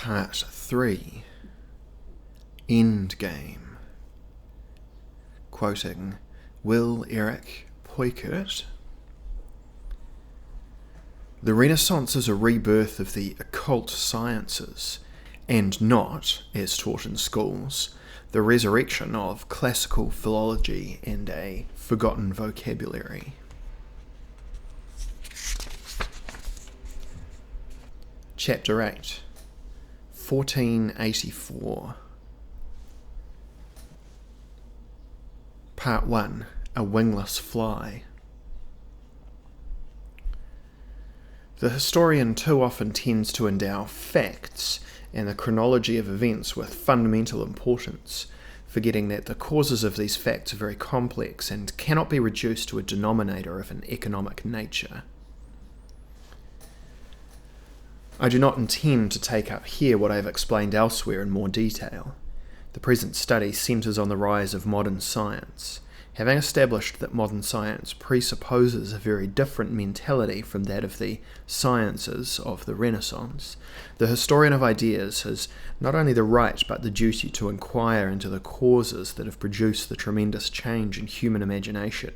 Part 3. Endgame. Quoting Will Eric Poikert. The Renaissance is a rebirth of the occult sciences, and not, as taught in schools, the resurrection of classical philology and a forgotten vocabulary. Chapter 8. 1484. Part 1. A Wingless Fly. The historian too often tends to endow facts and the chronology of events with fundamental importance, forgetting that the causes of these facts are very complex and cannot be reduced to a denominator of an economic nature. I do not intend to take up here what I have explained elsewhere in more detail. The present study centres on the rise of modern science. Having established that modern science presupposes a very different mentality from that of the sciences of the Renaissance, the historian of ideas has not only the right but the duty to inquire into the causes that have produced the tremendous change in human imagination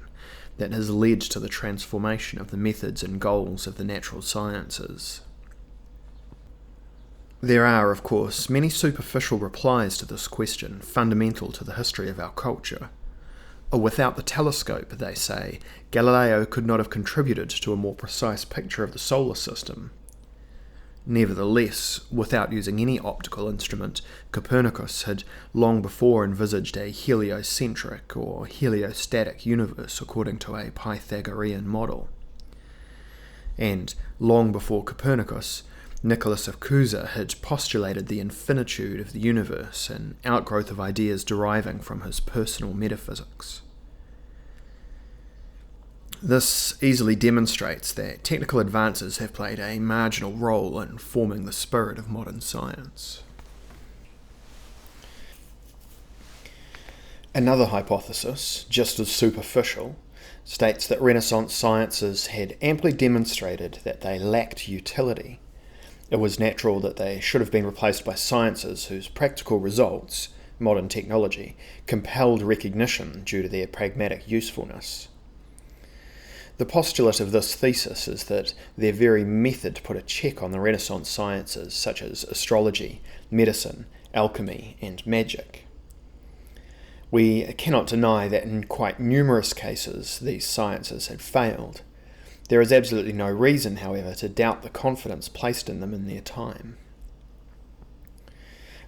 that has led to the transformation of the methods and goals of the natural sciences. There are, of course, many superficial replies to this question fundamental to the history of our culture. Without the telescope, they say, Galileo could not have contributed to a more precise picture of the solar system. Nevertheless, without using any optical instrument, Copernicus had long before envisaged a heliocentric or heliostatic universe according to a Pythagorean model. And long before Copernicus, Nicholas of Cusa had postulated the infinitude of the universe, an outgrowth of ideas deriving from his personal metaphysics. This easily demonstrates that technical advances have played a marginal role in forming the spirit of modern science. Another hypothesis, just as superficial, states that Renaissance sciences had amply demonstrated that they lacked utility. It was natural that they should have been replaced by sciences whose practical results, modern technology, compelled recognition due to their pragmatic usefulness. The postulate of this thesis is that their very method put a check on the Renaissance sciences such as astrology, medicine, alchemy, and magic. We cannot deny that in quite numerous cases these sciences had failed. There is absolutely no reason, however, to doubt the confidence placed in them in their time.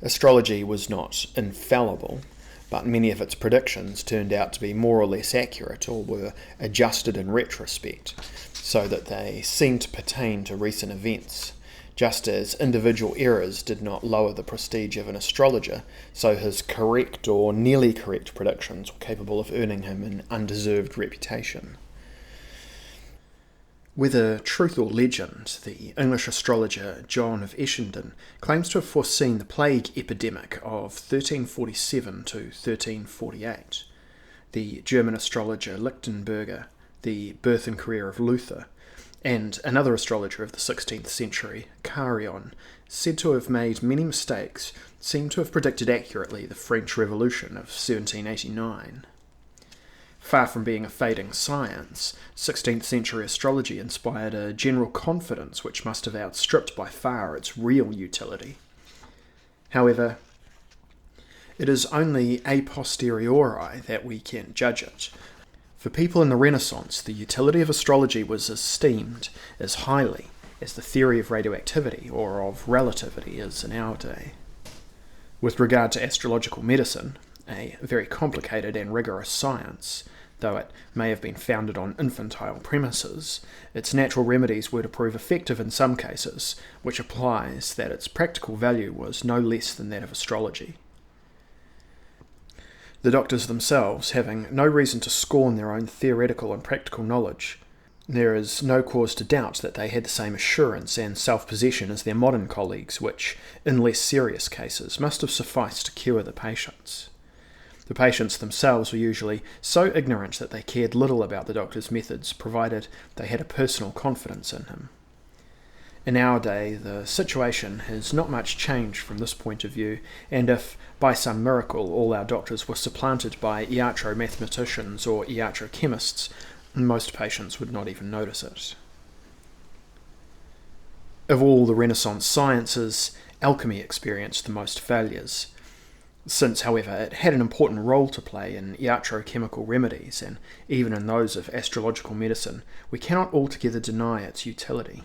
Astrology was not infallible, but many of its predictions turned out to be more or less accurate or were adjusted in retrospect, so that they seemed to pertain to recent events. Just as individual errors did not lower the prestige of an astrologer, so his correct or nearly correct predictions were capable of earning him an undeserved reputation. Whether truth or legend, the English astrologer John of Essendon claims to have foreseen the plague epidemic of 1347 to 1348. The German astrologer Lichtenberger, the birth and career of Luther, and another astrologer of the 16th century, Couliano, said to have made many mistakes, seem to have predicted accurately the French Revolution of 1789. Far from being a fading science, 16th century astrology inspired a general confidence which must have outstripped by far its real utility. However, it is only a posteriori that we can judge it. For people in the Renaissance, the utility of astrology was esteemed as highly as the theory of radioactivity or of relativity is in our day. With regard to astrological medicine, a very complicated and rigorous science, though it may have been founded on infantile premises, its natural remedies were to prove effective in some cases, which implies that its practical value was no less than that of astrology. The doctors themselves, having no reason to scorn their own theoretical and practical knowledge, there is no cause to doubt that they had the same assurance and self-possession as their modern colleagues, which, in less serious cases, must have sufficed to cure the patients. The patients themselves were usually so ignorant that they cared little about the doctor's methods, provided they had a personal confidence in him. In our day, the situation has not much changed from this point of view, and if, by some miracle, all our doctors were supplanted by iatro-mathematicians or iatro-chemists, most patients would not even notice it. Of all the Renaissance sciences, alchemy experienced the most failures. Since, however, it had an important role to play in iatrochemical remedies, and even in those of astrological medicine, we cannot altogether deny its utility.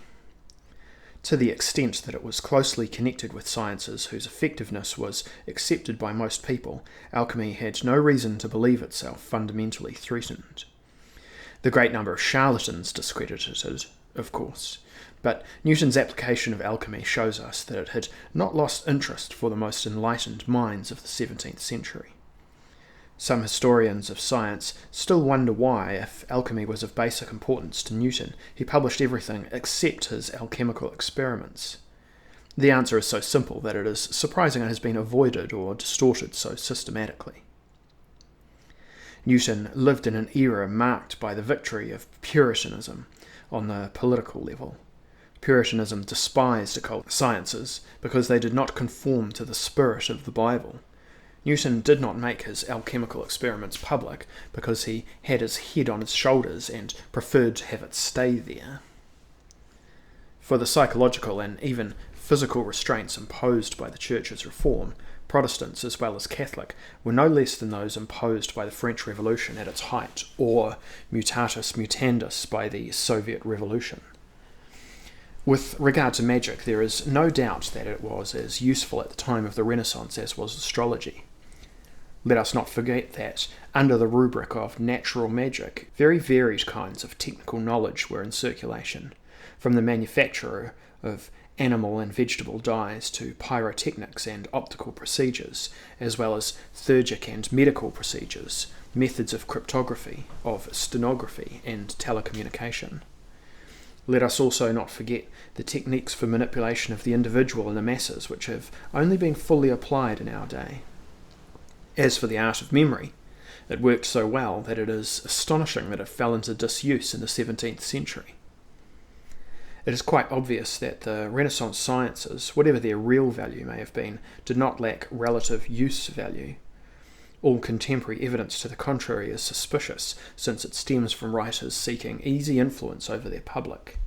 To the extent that it was closely connected with sciences whose effectiveness was accepted by most people, alchemy had no reason to believe itself fundamentally threatened. The great number of charlatans discredited it, of course, but Newton's application of alchemy shows us that it had not lost interest for the most enlightened minds of the 17th century. Some historians of science still wonder why, if alchemy was of basic importance to Newton, he published everything except his alchemical experiments. The answer is so simple that it is surprising it has been avoided or distorted so systematically. Newton lived in an era marked by the victory of Puritanism on the political level. Puritanism despised occult sciences because they did not conform to the spirit of the Bible. Newton did not make his alchemical experiments public because he had his head on his shoulders and preferred to have it stay there. For the psychological and even physical restraints imposed by the Church's reform, Protestants as well as Catholic were no less than those imposed by the French Revolution at its height, or mutatis mutandis by the Soviet Revolution. With regard to magic, there is no doubt that it was as useful at the time of the Renaissance as was astrology. Let us not forget that, under the rubric of natural magic, very varied kinds of technical knowledge were in circulation, from the manufacture of animal and vegetable dyes to pyrotechnics and optical procedures, as well as theurgic and medical procedures, methods of cryptography, of stenography, and telecommunication. Let us also not forget the techniques for manipulation of the individual and the masses, which have only been fully applied in our day. As for the art of memory, it worked so well that it is astonishing that it fell into disuse in the 17th century. It is quite obvious that the Renaissance sciences, whatever their real value may have been, did not lack relative use value. All contemporary evidence to the contrary is suspicious, since it stems from writers seeking easy influence over their public.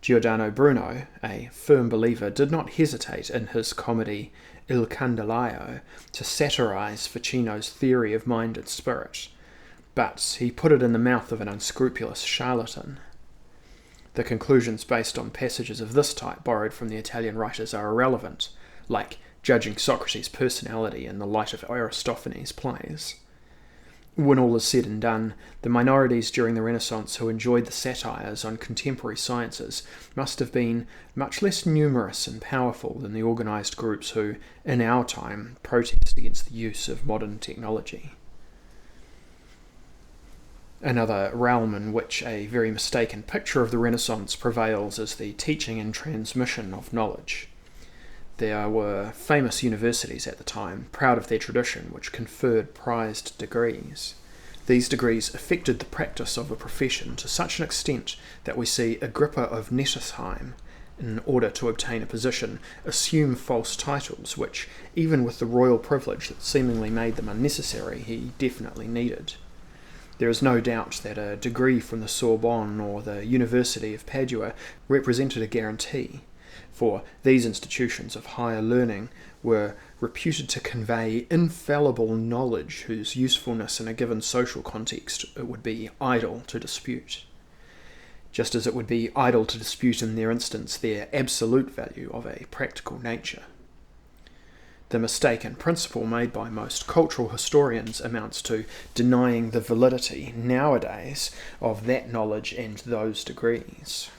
Giordano Bruno, a firm believer, did not hesitate in his comedy Il Candelaio to satirize Ficino's theory of mind and spirit, but he put it in the mouth of an unscrupulous charlatan. The conclusions based on passages of this type borrowed from the Italian writers are irrelevant, like judging Socrates' personality in the light of Aristophanes' plays. When all is said and done, the minorities during the Renaissance who enjoyed the satires on contemporary sciences must have been much less numerous and powerful than the organised groups who, in our time, protest against the use of modern technology. Another realm in which a very mistaken picture of the Renaissance prevails is the teaching and transmission of knowledge. There were famous universities at the time, proud of their tradition, which conferred prized degrees. These degrees affected the practice of a profession to such an extent that we see Agrippa of Nettesheim, in order to obtain a position, assume false titles, which, even with the royal privilege that seemingly made them unnecessary, he definitely needed. There is no doubt that a degree from the Sorbonne or the University of Padua represented a guarantee, for these institutions of higher learning were reputed to convey infallible knowledge whose usefulness in a given social context it would be idle to dispute, just as it would be idle to dispute in their instance their absolute value of a practical nature. The mistaken principle made by most cultural historians amounts to denying the validity, nowadays, of that knowledge and those degrees.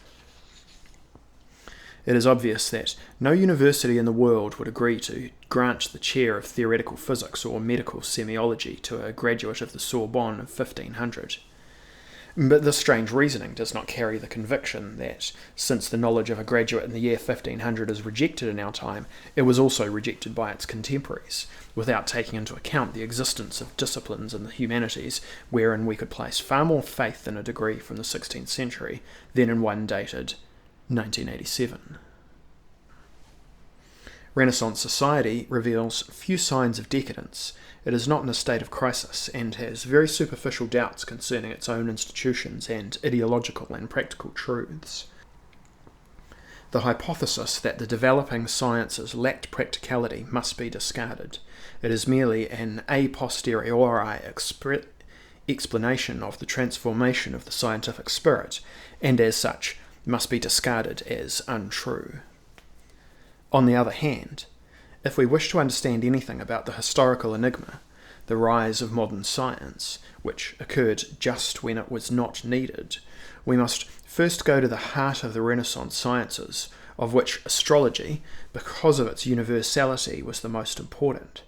It is obvious that no university in the world would agree to grant the chair of theoretical physics or medical semiology to a graduate of the Sorbonne of 1500. But this strange reasoning does not carry the conviction that, since the knowledge of a graduate in the year 1500 is rejected in our time, it was also rejected by its contemporaries, without taking into account the existence of disciplines in the humanities wherein we could place far more faith in a degree from the 16th century than in one dated 1987. Renaissance society reveals few signs of decadence. It is not in a state of crisis and has very superficial doubts concerning its own institutions and ideological and practical truths. The hypothesis that the developing sciences lacked practicality must be discarded. It is merely an a posteriori explanation of the transformation of the scientific spirit, and as such must be discarded as untrue. On the other hand, if we wish to understand anything about the historical enigma, the rise of modern science, which occurred just when it was not needed, we must first go to the heart of the Renaissance sciences, of which astrology, because of its universality, was the most important.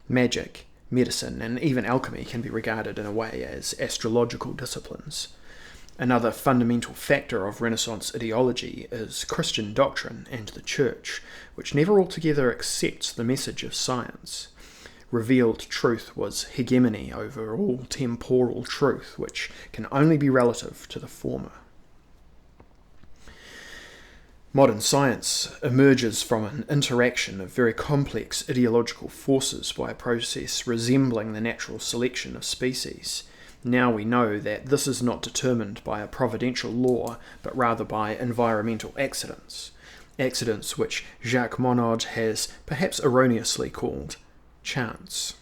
Magic, medicine, and even alchemy can be regarded in a way as astrological disciplines. Another fundamental factor of Renaissance ideology is Christian doctrine and the Church, which never altogether accepts the message of science. Revealed truth was hegemony over all temporal truth, which can only be relative to the former. Modern science emerges from an interaction of very complex ideological forces by a process resembling the natural selection of species. Now we know that this is not determined by a providential law, but rather by environmental accidents. Accidents which Jacques Monod has perhaps erroneously called chance.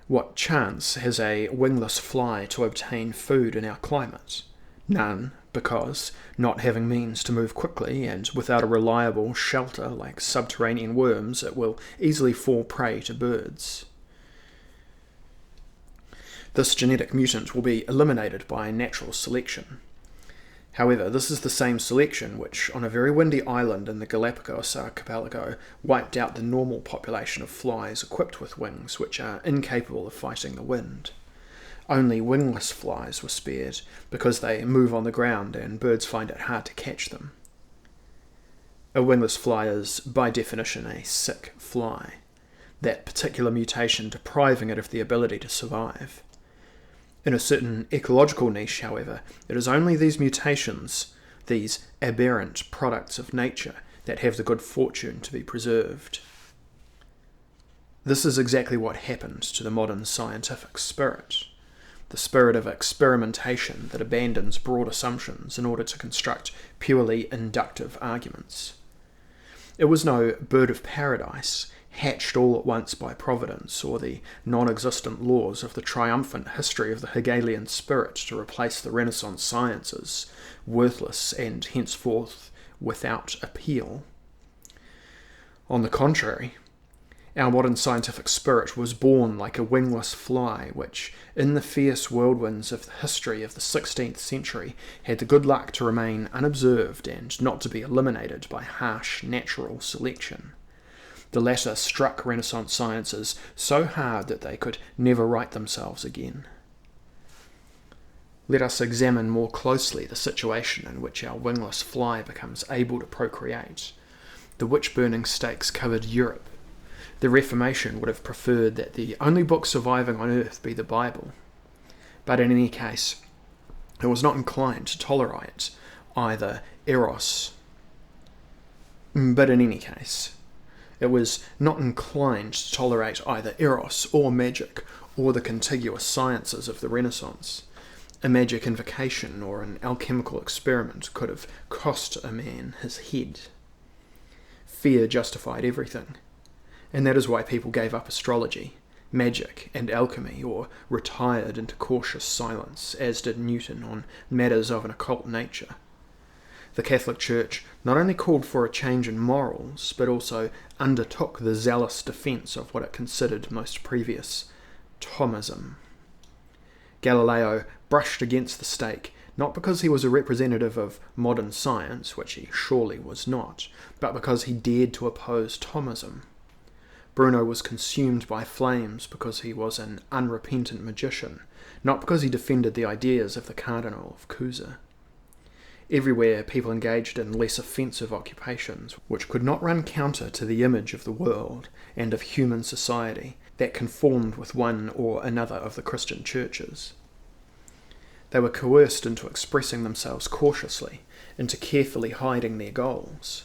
What chance has a wingless fly to obtain food in our climate? None, because, not having means to move quickly and without a reliable shelter like subterranean worms, it will easily fall prey to birds. This genetic mutant will be eliminated by natural selection. However, this is the same selection which, on a very windy island in the Galapagos archipelago, wiped out the normal population of flies equipped with wings which are incapable of fighting the wind. Only wingless flies were spared because they move on the ground and birds find it hard to catch them. A wingless fly is, by definition, a sick fly, that particular mutation depriving it of the ability to survive. In a certain ecological niche, however, it is only these mutations, these aberrant products of nature, that have the good fortune to be preserved. This is exactly what happened to the modern scientific spirit. The spirit of experimentation that abandons broad assumptions in order to construct purely inductive arguments. It was no bird of paradise, hatched all at once by Providence, or the non-existent laws of the triumphant history of the Hegelian spirit to replace the Renaissance sciences, worthless and henceforth without appeal. On the contrary, our modern scientific spirit was born like a wingless fly, which, in the fierce whirlwinds of the history of the 16th century, had the good luck to remain unobserved and not to be eliminated by harsh natural selection. The latter struck Renaissance sciences so hard that they could never right themselves again. Let us examine more closely the situation in which our wingless fly becomes able to procreate. The witch-burning stakes covered Europe. The Reformation would have preferred that the only book surviving on earth be the Bible. But in any case, it was not inclined to tolerate either Eros. It was not inclined to tolerate either Eros or magic, or the contiguous sciences of the Renaissance. A magic invocation or an alchemical experiment could have cost a man his head. Fear justified everything, and that is why people gave up astrology, magic, and alchemy, or retired into cautious silence, as did Newton on matters of an occult nature. The Catholic Church not only called for a change in morals, but also undertook the zealous defence of what it considered most previous Thomism. Galileo brushed against the stake, not because he was a representative of modern science, which he surely was not, but because he dared to oppose Thomism. Bruno was consumed by flames because he was an unrepentant magician, not because he defended the ideas of the Cardinal of Cusa. Everywhere people engaged in less offensive occupations, which could not run counter to the image of the world and of human society that conformed with one or another of the Christian churches. They were coerced into expressing themselves cautiously, into carefully hiding their goals.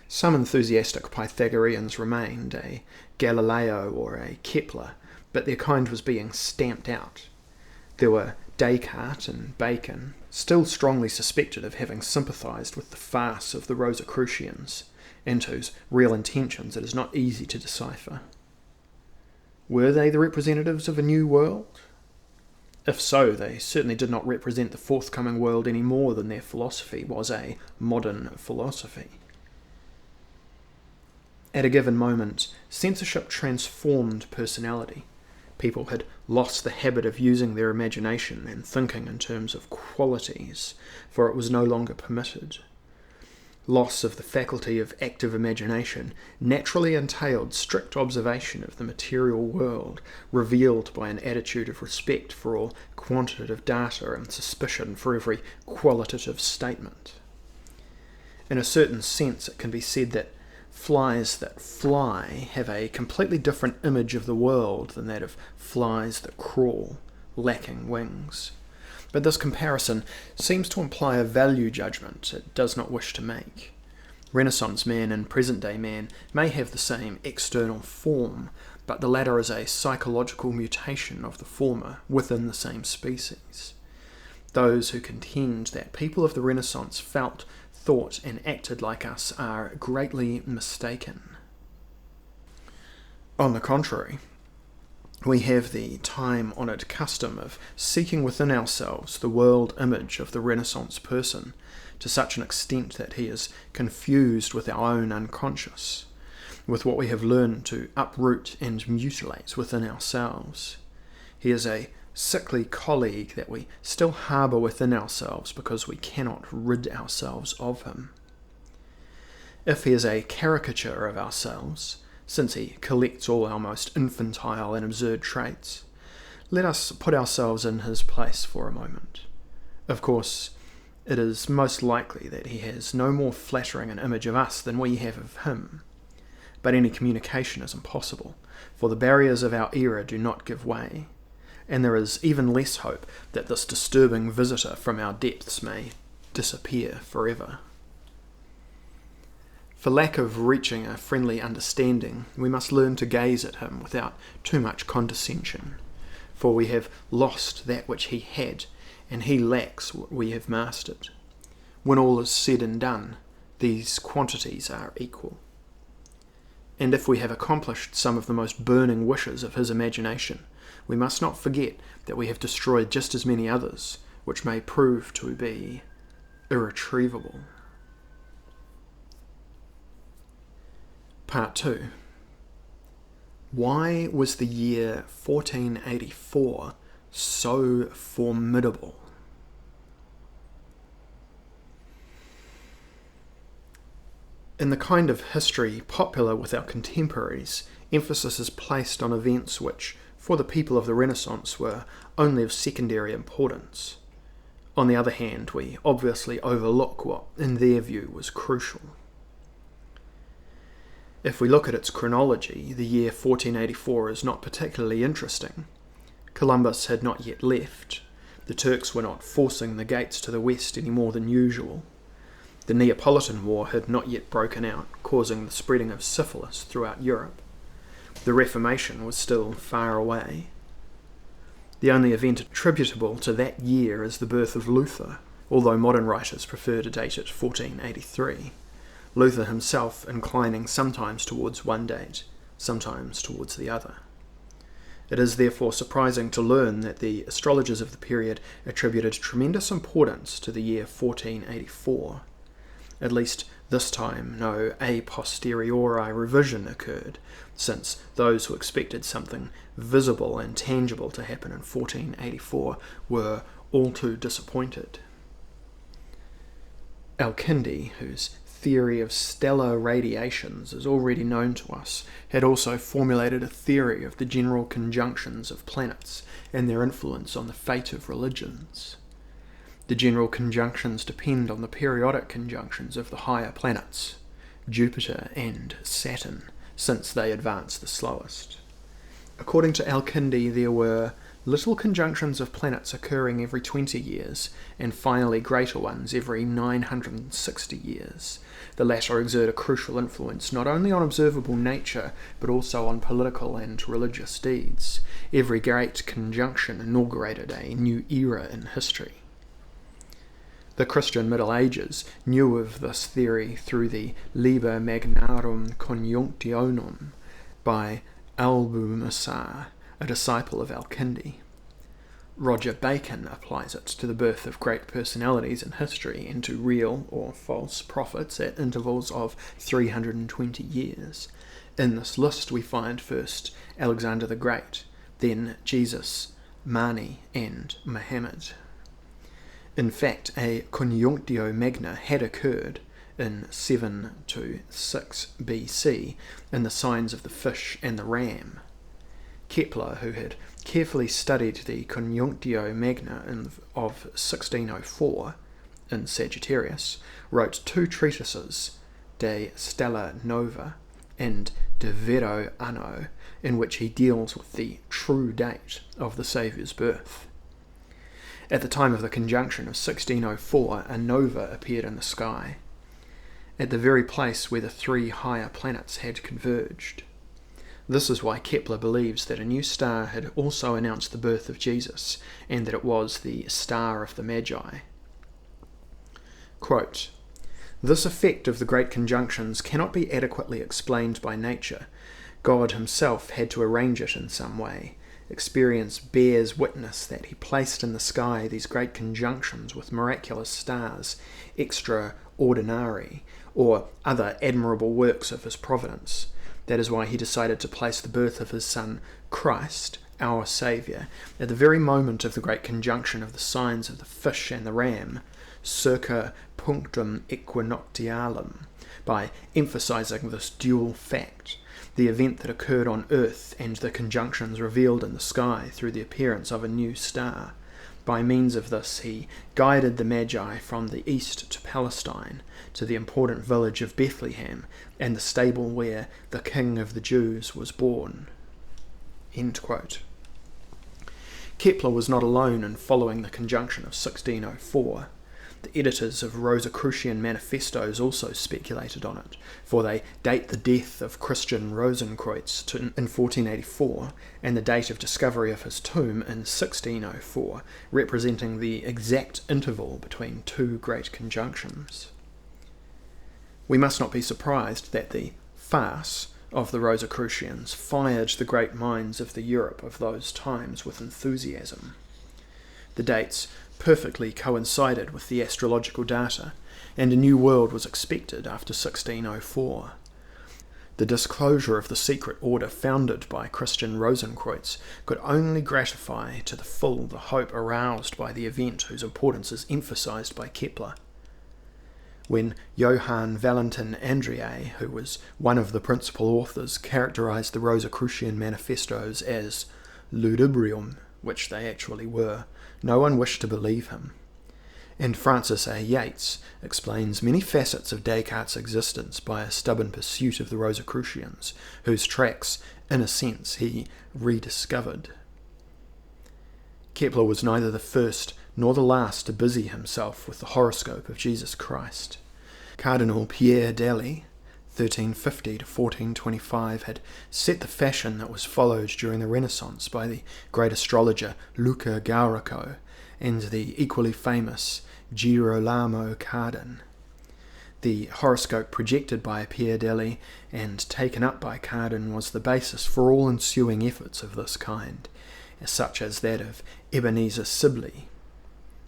Some enthusiastic Pythagoreans remained, a Galileo or a Kepler, but their kind was being stamped out. There were Descartes and Bacon, still strongly suspected of having sympathised with the farce of the Rosicrucians, and whose real intentions it is not easy to decipher. Were they the representatives of a new world? If so, they certainly did not represent the forthcoming world any more than their philosophy was a modern philosophy. At a given moment, censorship transformed personality. People had lost the habit of using their imagination and thinking in terms of qualities, for it was no longer permitted. Loss of the faculty of active imagination naturally entailed strict observation of the material world, revealed by an attitude of respect for all quantitative data and suspicion for every qualitative statement. In a certain sense, it can be said that flies that fly have a completely different image of the world than that of flies that crawl, lacking wings. But this comparison seems to imply a value judgment it does not wish to make. Renaissance man and present-day man may have the same external form, but the latter is a psychological mutation of the former within the same species. Those who contend that people of the Renaissance felt, thought, and acted like us are greatly mistaken. On the contrary, we have the time-honoured custom of seeking within ourselves the world image of the Renaissance person to such an extent that he is confused with our own unconscious, with what we have learned to uproot and mutilate within ourselves. He is a sickly colleague that we still harbour within ourselves because we cannot rid ourselves of him. If he is a caricature of ourselves, since he collects all our most infantile and absurd traits, let us put ourselves in his place for a moment. Of course, it is most likely that he has no more flattering an image of us than we have of him. But any communication is impossible, for the barriers of our era do not give way, and there is even less hope that this disturbing visitor from our depths may disappear forever. For lack of reaching a friendly understanding, we must learn to gaze at him without too much condescension, for we have lost that which he had, and he lacks what we have mastered. When all is said and done, these quantities are equal. And if we have accomplished some of the most burning wishes of his imagination, we must not forget that we have destroyed just as many others, which may prove to be irretrievable. Part 2. Why was the year 1484 so formidable? In the kind of history popular with our contemporaries, emphasis is placed on events which, for the people of the Renaissance, were only of secondary importance. On the other hand, we obviously overlook what, in their view, was crucial. If we look at its chronology, the year 1484 is not particularly interesting. Columbus had not yet left. The Turks were not forcing the gates to the west any more than usual. The Neapolitan War had not yet broken out, causing the spreading of syphilis throughout Europe. The Reformation was still far away. The only event attributable to that year is the birth of Luther, although modern writers prefer to date it 1483. Luther himself inclining sometimes towards one date, sometimes towards the other. It is therefore surprising to learn that the astrologers of the period attributed tremendous importance to the year 1484. At least this time no a posteriori revision occurred, since those who expected something visible and tangible to happen in 1484 were all too disappointed. Al-Kindi, whose theory of stellar radiations is already known to us, had also formulated a theory of the general conjunctions of planets and their influence on the fate of religions. The general conjunctions depend on the periodic conjunctions of the higher planets, Jupiter and Saturn, since they advance the slowest. According to Al-Kindi, there were little conjunctions of planets occurring every 20 years, and finally greater ones every 960 years. The latter exert a crucial influence not only on observable nature, but also on political and religious deeds. Every great conjunction inaugurated a new era in history. The Christian Middle Ages knew of this theory through the Liber Magnarum Conjunctionum by Albumisar, a disciple of Al-Kindi. Roger Bacon applies it to the birth of great personalities in history and to real or false prophets at intervals of 320 years. In this list we find first Alexander the Great, then Jesus, Mani, and Muhammad. In fact, a conjunctio magna had occurred in 7 to 6 BC in the signs of the fish and the ram. Kepler, who had carefully studied the conjunctio magna of 1604 in Sagittarius, wrote 2 treatises, De Stella Nova and De Vero Anno, in which he deals with the true date of the Saviour's birth. At the time of the conjunction of 1604, a nova appeared in the sky, at the very place where the 3 higher planets had converged. This is why Kepler believes that a new star had also announced the birth of Jesus, and that it was the star of the Magi. Quote, "This effect of the great conjunctions cannot be adequately explained by nature. God himself had to arrange it in some way. Experience bears witness that he placed in the sky these great conjunctions with miraculous stars, extraordinary, or other admirable works of his providence. That is why he decided to place the birth of his Son, Christ, our Saviour, at the very moment of the great conjunction of the signs of the fish and the ram, circa punctum equinoctialum, by emphasizing this dual fact, the event that occurred on earth and the conjunctions revealed in the sky through the appearance of a new star. By means of this he guided the Magi from the east to Palestine, to the important village of Bethlehem, and the stable where the King of the Jews was born." End quote. Kepler was not alone in following the conjunction of 1604. The editors of Rosicrucian manifestos also speculated on it, for they date the death of Christian Rosenkreuz in 1484 and the date of discovery of his tomb in 1604, representing the exact interval between 2 great conjunctions. We must not be surprised that the farce of the Rosicrucians fired the great minds of the Europe of those times with enthusiasm. The dates perfectly coincided with the astrological data, and a new world was expected after 1604. The disclosure of the secret order founded by Christian Rosenkreuz could only gratify to the full the hope aroused by the event whose importance is emphasized by Kepler. When Johann Valentin Andreae, who was one of the principal authors, characterized the Rosicrucian manifestos as ludibrium, which they actually were, no one wished to believe him. And Francis A. Yates explains many facets of Descartes' existence by a stubborn pursuit of the Rosicrucians, whose tracks, in a sense, he rediscovered. Kepler was neither the first nor the last to busy himself with the horoscope of Jesus Christ. Cardinal Pierre Daly, 1350 to 1425, had set the fashion that was followed during the Renaissance by the great astrologer Luca Gaurico and the equally famous Girolamo Cardin. The horoscope projected by Pierre Daly and taken up by Cardin was the basis for all ensuing efforts of this kind, such as that of Ebenezer Sibley,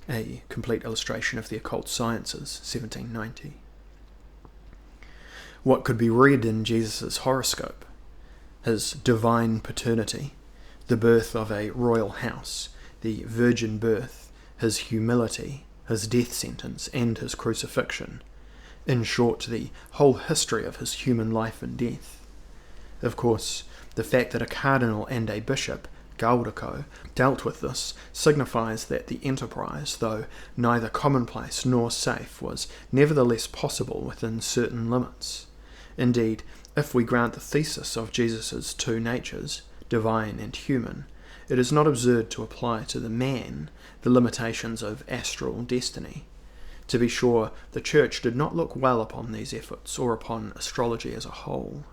A Complete Illustration of the Occult Sciences, 1790. What could be read in Jesus' horoscope? His divine paternity, the birth of a royal house, the virgin birth, his humility, his death sentence, and his crucifixion. In short, the whole history of his human life and death. Of course, the fact that a cardinal and a bishop, Gaurico, dealt with this signifies that the enterprise, though neither commonplace nor safe, was nevertheless possible within certain limits. Indeed, if we grant the thesis of Jesus' 2 natures, divine and human, it is not absurd to apply to the man the limitations of astral destiny. To be sure, the Church did not look well upon these efforts, or upon astrology as a whole.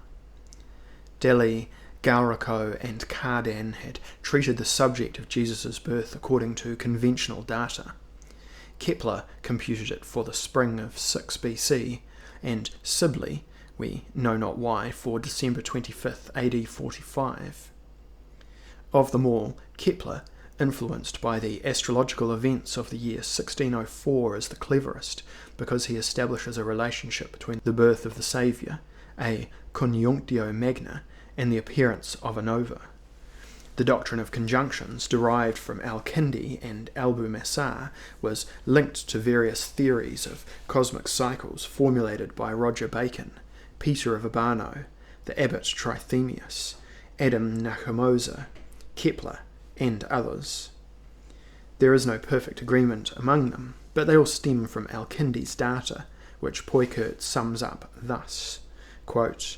Delhi, Gaurico and Cardan had treated the subject of Jesus' birth according to conventional data. Kepler computed it for the spring of 6 BC, and Sibley, we know not why, for December 25th AD 45. Of them all, Kepler, influenced by the astrological events of the year 1604, is the cleverest, because he establishes a relationship between the birth of the Saviour, a conjunctio magna, and the appearance of a nova. The doctrine of conjunctions, derived from Al-Kindi and Albumassar, was linked to various theories of cosmic cycles formulated by Roger Bacon, Peter of Urbano, the abbot Trithemius, Adam Nakamosa, Kepler, and others. There is no perfect agreement among them, but they all stem from Al-Kindi's data, which Poikert sums up thus, quote,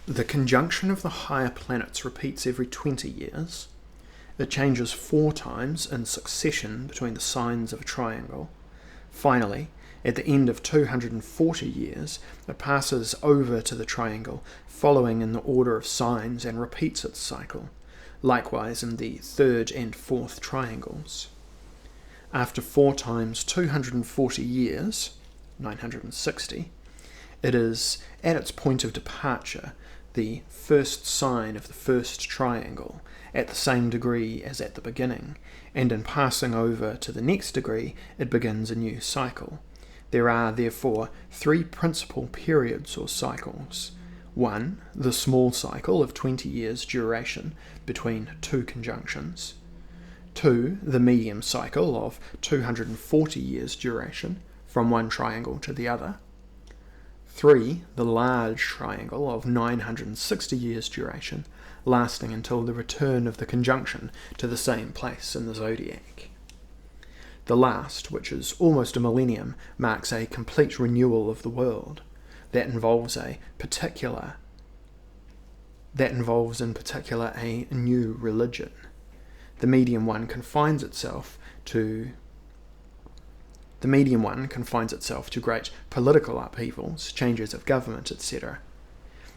"The conjunction of the higher planets repeats every 20 years. It changes 4 times in succession between the signs of a triangle. Finally, at the end of 240 years, it passes over to the triangle, following in the order of signs, and repeats its cycle, likewise in the 3rd and 4th triangles. After 4 times 240 years, 960, it is at its point of departure, the first sign of the first triangle, at the same degree as at the beginning, and in passing over to the next degree it begins a new cycle. There are, therefore, 3 principal periods or cycles. 1. The small cycle of 20 years duration between 2 conjunctions. 2. The medium cycle of 240 years duration from one triangle to the other. 3. The large triangle of 960 years duration, lasting until the return of the conjunction to the same place in the zodiac. The last, which is almost a millennium, marks a complete renewal of the world. That involves in particular a new religion. The medium one confines itself to great political upheavals, changes of government, etc.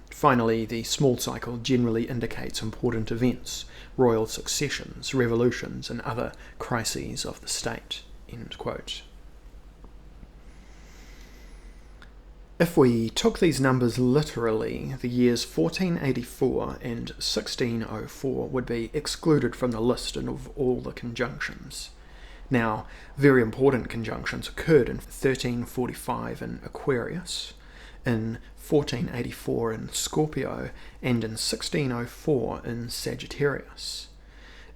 Finally, the small cycle generally indicates important events, royal successions, revolutions, and other crises of the state." End quote. If we took these numbers literally, the years 1484 and 1604 would be excluded from the list of all the conjunctions. Now, very important conjunctions occurred in 1345 in Aquarius, in 1484 in Scorpio, and in 1604 in Sagittarius.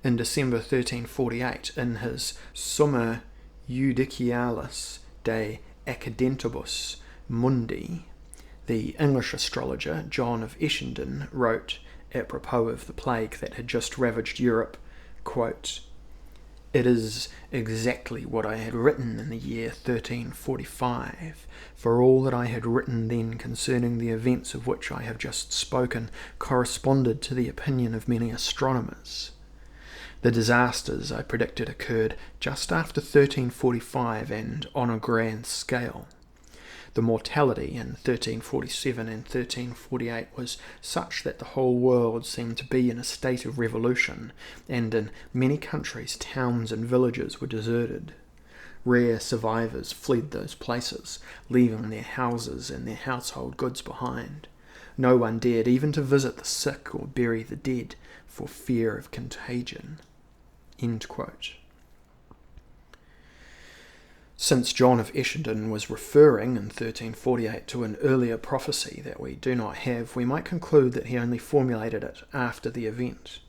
In December 1348, in his Summa Judicialis de Accidentibus Mundi, the English astrologer John of Essendon wrote, apropos of the plague that had just ravaged Europe, quote, "It is exactly what I had written in the year 1345, for all that I had written then concerning the events of which I have just spoken corresponded to the opinion of many astronomers. The disasters I predicted occurred just after 1345 and on a grand scale. The mortality in 1347 and 1348 was such that the whole world seemed to be in a state of revolution, and in many countries towns and villages were deserted. Rare survivors fled those places, leaving their houses and their household goods behind. No one dared even to visit the sick or bury the dead for fear of contagion." End quote. Since John of Essendon was referring in 1348 to an earlier prophecy that we do not have, we might conclude that he only formulated it after the event.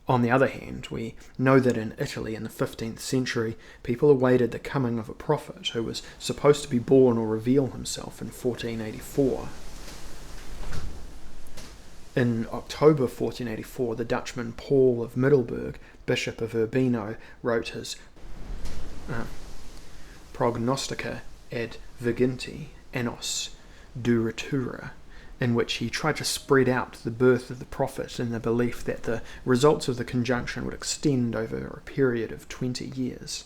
On the other hand, we know that in Italy in the 15th century, people awaited the coming of a prophet who was supposed to be born or reveal himself in 1484. In October 1484, the Dutchman Paul of Middelburg, Bishop of Urbino, wrote his Prognostica ad Virginti Annos Duratura in which he tried to spread out the birth of the prophet in the belief that the results of the conjunction would extend over a period of 20 years.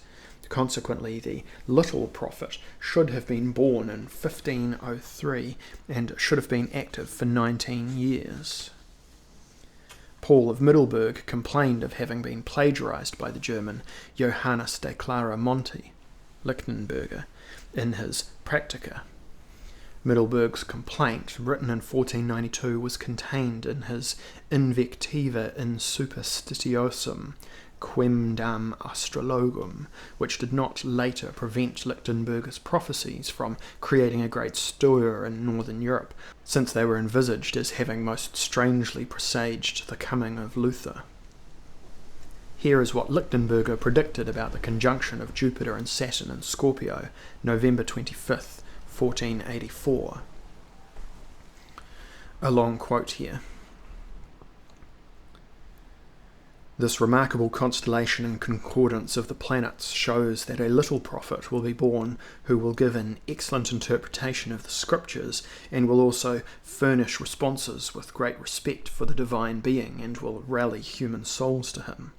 Consequently, the little prophet should have been born in 1503 and should have been active for 19 years. Paul of Middelburg complained of having been plagiarized by the German Johannes de Claramonte, Lichtenberger, in his Practica. Middelburg's complaint, written in 1492, was contained in his Invectiva in Superstitiosum Quemdam Astrologum, which did not later prevent Lichtenberger's prophecies from creating a great stir in northern Europe, since they were envisaged as having most strangely presaged the coming of Luther. Here is what Lichtenberger predicted about the conjunction of Jupiter and Saturn in Scorpio, November 25th, 1484. A long quote here. This remarkable constellation and concordance of the planets shows that a little prophet will be born who will give an excellent interpretation of the scriptures and will also furnish responses with great respect for the divine being and will rally human souls to him.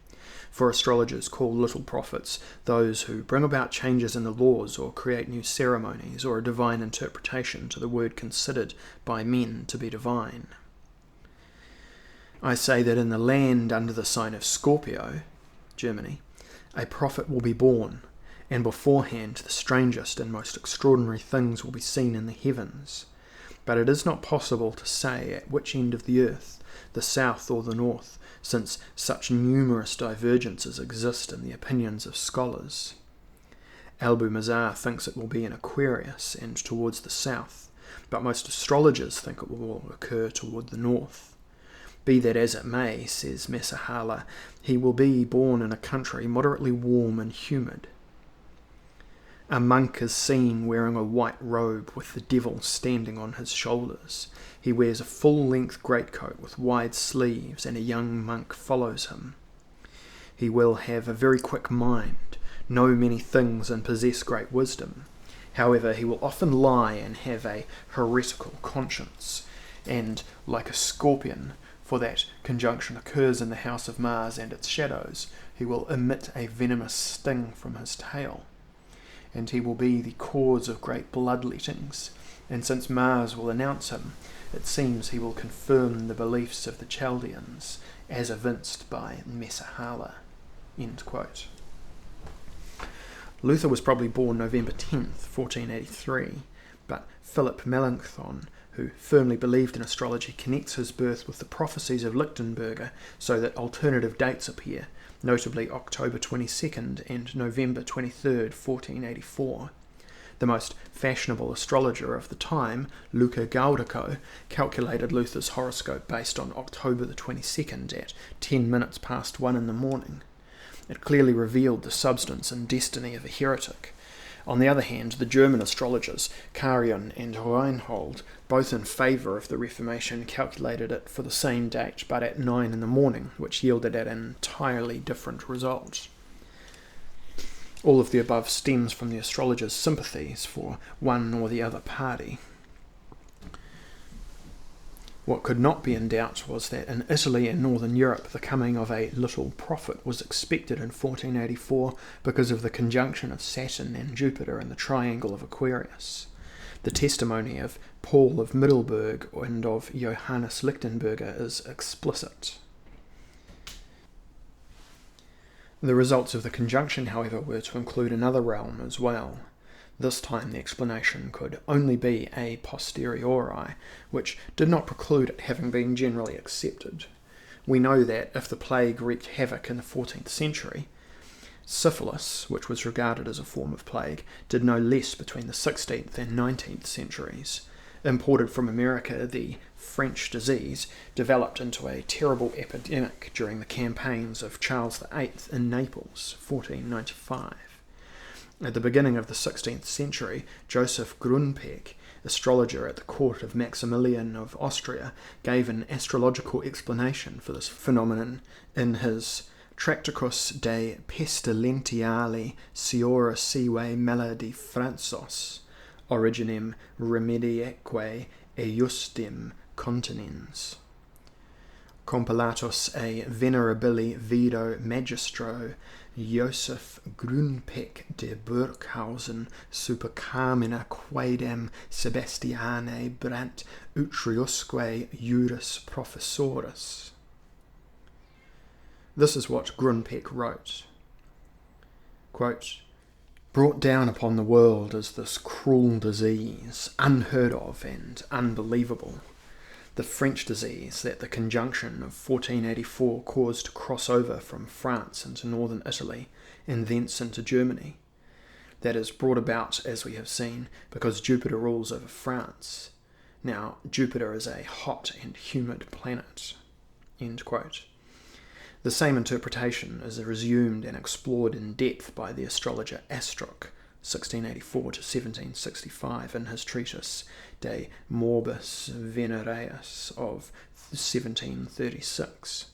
For astrologers call little prophets those who bring about changes in the laws or create new ceremonies or a divine interpretation to the word considered by men to be divine. I say that in the land under the sign of Scorpio, Germany, a prophet will be born, and beforehand the strangest and most extraordinary things will be seen in the heavens. But it is not possible to say at which end of the earth, the south or the north, since such numerous divergences exist in the opinions of scholars. Albu-Mazar thinks it will be in Aquarius and towards the south, but most astrologers think it will occur toward the north. Be that as it may, says Mesahala, he will be born in a country moderately warm and humid. A monk is seen wearing a white robe with the devil standing on his shoulders. He wears a full-length greatcoat with wide sleeves, and a young monk follows him. He will have a very quick mind, know many things, and possess great wisdom. However, he will often lie and have a heretical conscience, and, like a scorpion, for that conjunction occurs in the house of Mars and its shadows, he will emit a venomous sting from his tail. And he will be the cause of great bloodlettings, and since Mars will announce him, it seems he will confirm the beliefs of the Chaldeans, as evinced by Mesahala. End quote. Luther was probably born November 10th, 1483, but Philip Melanchthon, who firmly believed in astrology, connects his birth with the prophecies of Lichtenberger so that alternative dates appear, notably October 22nd and November 23rd, 1484. The most fashionable astrologer of the time, Luca Gaudico, calculated Luther's horoscope based on October the 22nd at 10 minutes past 1 in the morning. It clearly revealed the substance and destiny of a heretic. On the other hand, the German astrologers, Carion and Reinhold, both in favour of the Reformation, calculated it for the same date but at 9 in the morning, which yielded an entirely different result. All of the above stems from the astrologers' sympathies for one or the other party. What could not be in doubt was that in Italy and northern Europe the coming of a little prophet was expected in 1484 because of the conjunction of Saturn and Jupiter in the triangle of Aquarius. The testimony of Paul of Middelburg and of Johannes Lichtenberger is explicit. The results of the conjunction, however, were to include another realm as well. This time the explanation could only be a posteriori, which did not preclude it having been generally accepted. We know that if the plague wreaked havoc in the 14th century, syphilis, which was regarded as a form of plague, did no less between the 16th and 19th centuries. Imported from America, the French disease developed into a terrible epidemic during the campaigns of Charles VIII in Naples, 1495. At the beginning of the 16th century, Joseph Grunpeck, astrologer at the court of Maximilian of Austria, gave an astrological explanation for this phenomenon in his Tractacus de pestilentiale Siora Sive Maladi Fransos, originem remedieque ejustim continens. Compilatus a venerabili vido magistro Joseph Grunpeck de Burghausen super carmina quaedam Sebastiane Brandt utriusque juris professoris. This is what Grunpeck wrote. Quote, brought down upon the world is this cruel disease, unheard of and unbelievable. The French disease that the conjunction of 1484 caused to cross over from France into northern Italy and thence into Germany. That is brought about, as we have seen, because Jupiter rules over France. Now, Jupiter is a hot and humid planet. End quote. The same interpretation is resumed and explored in depth by the astrologer Astruc, 1684 to 1765, in his treatise De Morbis Venereis of 1736.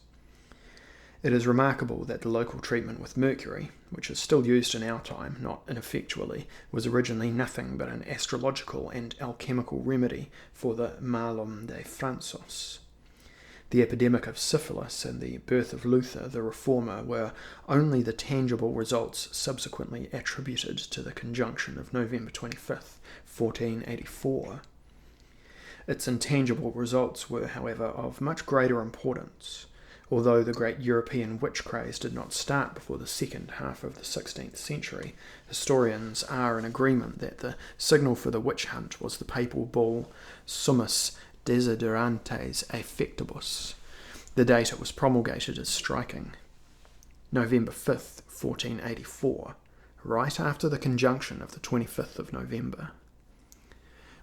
It is remarkable that the local treatment with mercury, which is still used in our time, not ineffectually, was originally nothing but an astrological and alchemical remedy for the malum de Francis. The epidemic of syphilis and the birth of Luther the Reformer were only the tangible results subsequently attributed to the conjunction of November 25th, 1484. Its intangible results were, however, of much greater importance. Although the great European witch craze did not start before the second half of the 16th century, historians are in agreement that the signal for the witch hunt was the papal bull Summus Desiderantes Affectibus. The date it was promulgated is striking. November 5th, 1484, right after the conjunction of the 25th of November.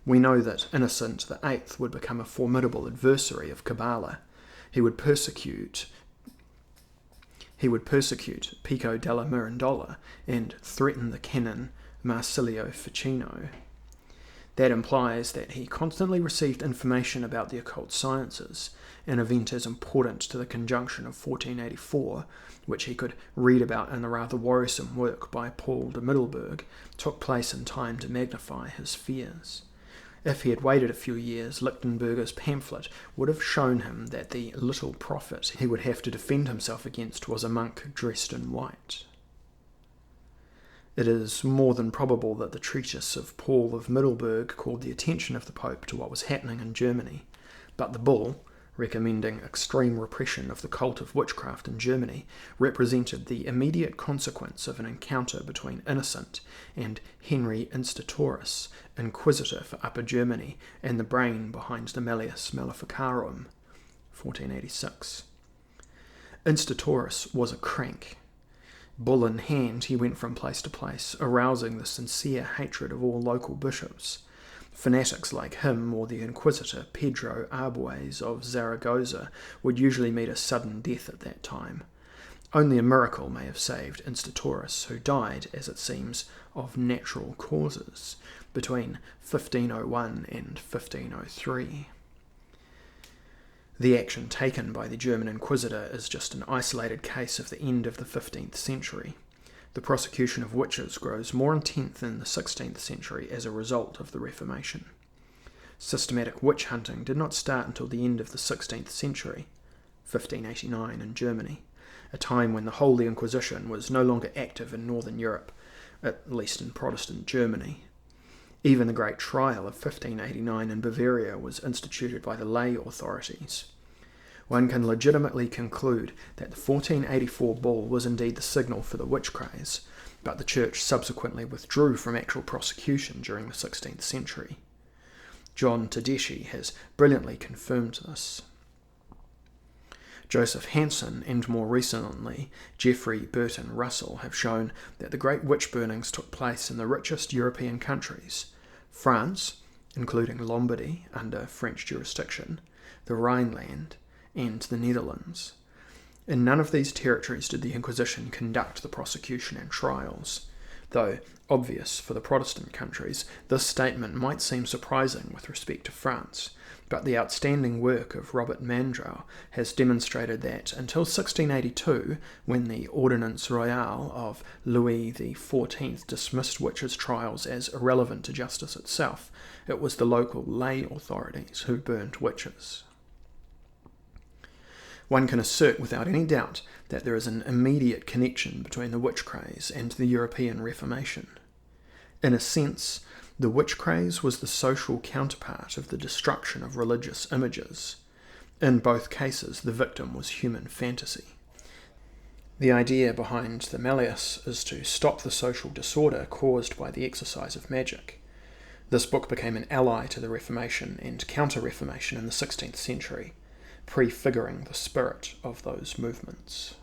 We know that Innocent VIII would become a formidable adversary of Kabbalah. He would persecute Pico della Mirandola and threaten the canon Marsilio Ficino. That implies that he constantly received information about the occult sciences, an event as important to the conjunction of 1484, which he could read about in the rather worrisome work by Paul de Middelburg, took place in time to magnify his fears. If he had waited a few years, Lichtenberger's pamphlet would have shown him that the little prophet he would have to defend himself against was a monk dressed in white. It is more than probable that the treatise of Paul of Middelburg called the attention of the Pope to what was happening in Germany, but the bull, recommending extreme repression of the cult of witchcraft in Germany, represented the immediate consequence of an encounter between Innocent and Henry Instatoris, Inquisitor for Upper Germany and the brain behind the Malleus Maleficarum, 1486. Instatoris was a crank. Bull in hand, he went from place to place, arousing the sincere hatred of all local bishops. Fanatics like him or the Inquisitor Pedro Arbues of Zaragoza would usually meet a sudden death at that time. Only a miracle may have saved Instatoris, who died, as it seems, of natural causes between 1501 and 1503. The action taken by the German Inquisitor is just an isolated case of the end of the 15th century. The prosecution of witches grows more intense in the 16th century as a result of the Reformation. Systematic witch hunting did not start until the end of the 16th century, 1589 in Germany, a time when the Holy Inquisition was no longer active in Northern Europe, at least in Protestant Germany. Even the Great Trial of 1589 in Bavaria was instituted by the lay authorities. One can legitimately conclude that the 1484 bull was indeed the signal for the witch craze, but the Church subsequently withdrew from actual prosecution during the 16th century. John Tedeschi has brilliantly confirmed this. Joseph Hansen and more recently Geoffrey Burton Russell have shown that the great witch burnings took place in the richest European countries: France, including Lombardy under French jurisdiction, the Rhineland, and the Netherlands. In none of these territories did the Inquisition conduct the prosecution and trials. Though obvious for the Protestant countries, this statement might seem surprising with respect to France, but the outstanding work of Robert Mandrell has demonstrated that until 1682, when the Ordonnance Royale of Louis XIV dismissed witches' trials as irrelevant to justice itself, it was the local lay authorities who burnt witches. One can assert without any doubt that there is an immediate connection between the witch craze and the European Reformation. In a sense, the witch craze was the social counterpart of the destruction of religious images. In both cases, the victim was human fantasy. The idea behind the Malleus is to stop the social disorder caused by the exercise of magic. This book became an ally to the Reformation and Counter-Reformation in the 16th century, prefiguring the spirit of those movements.